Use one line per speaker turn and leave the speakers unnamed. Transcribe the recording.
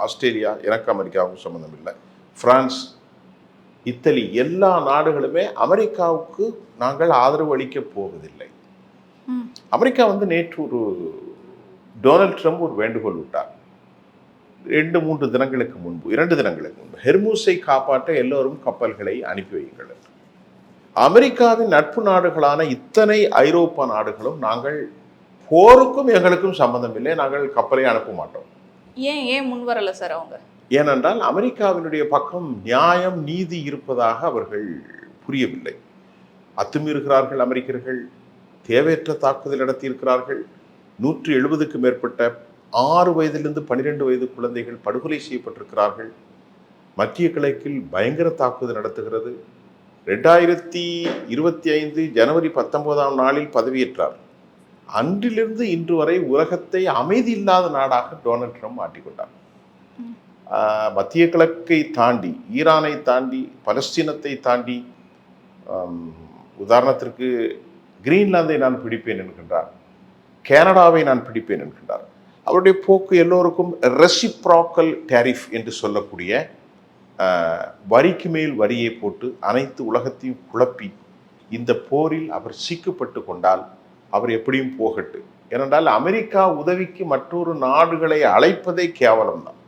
Australia, எனக்கு அமெரிக்காவுக்கும் சம்மந்தம் இல்லை, பிரான்ஸ், இத்தாலி, எல்லா நாடுகளுமே அமெரிக்காவுக்கு நாங்கள் ஆதரவு அளிக்கப் போவதில்லை. அமெரிக்கா நேற்று டொனால்ட் ட்ரம்ப் ஒரு வேண்டுகோள் விட்டார். 2 தினங்களுக்கு முன்பு ஹெர்மூஸை காப்பாற்ற எல்லோரும் கப்பல்களை அனுப்பி வையுங்கள். அமெரிக்காவின் நட்பு நாடுகளான இத்தனை ஐரோப்பா நாடுகளும் நாங்கள் போருக்கும் எங்களுக்கும் சம்பந்தம் இல்லை, நாங்கள் கப்பலை அனுப்ப மாட்டோம்.
ஏன் முன் வரல சார் அவங்க?
ஏனென்றால் அமெரிக்காவினுடைய பக்கம் நியாயம், நீதி இருப்பதாக அவர்கள் புரியவில்லை. அத்துமீறுகிறார்கள் அமெரிக்கர்கள், தேவையற்ற தாக்குதல் நடத்தியிருக்கிறார்கள். 170க்கும் மேற்பட்ட 6 வயதிலிருந்து 12 வயது குழந்தைகள் படுகொலை செய்யப்பட்டிருக்கிறார்கள். மத்திய கிழக்கில் பயங்கர தாக்குதல் நடத்துகிறது. 2025 ஜனவரி 19ஆம் நாளில் பதவியேற்றார். அன்றிலிருந்து இன்று வரை உலகத்தை அமைதி இல்லாத நாடாக டொனால்ட் ட்ரம்ப் மாற்றிக்கொண்டார். மத்திய கிழக்கை தாண்டி, ஈரானை தாண்டி, பலஸ்தீனத்தை தாண்டி, உதாரணத்திற்கு கிரீன்லாந்தை நான் பிடிப்பேன் என்கின்றார், கனடாவை நான் பிடிப்பேன் என்கின்றார். அவருடைய போக்கு எல்லோருக்கும் ரெசிப்ராக்கல் டேரிஃப் என்று சொல்லக்கூடிய வரிக்கு மேல் வரியை போட்டு அனைத்து உலகத்தையும் குழப்பி, இந்த போரில் அவர் சிக்கப்பட்டு கொண்டால் அவர் எப்படியும் போகட்டு. ஏனென்றால் அமெரிக்கா உதவிக்கு மற்றொரு நாடுகளை அழைப்பதே கேவலம்தான்.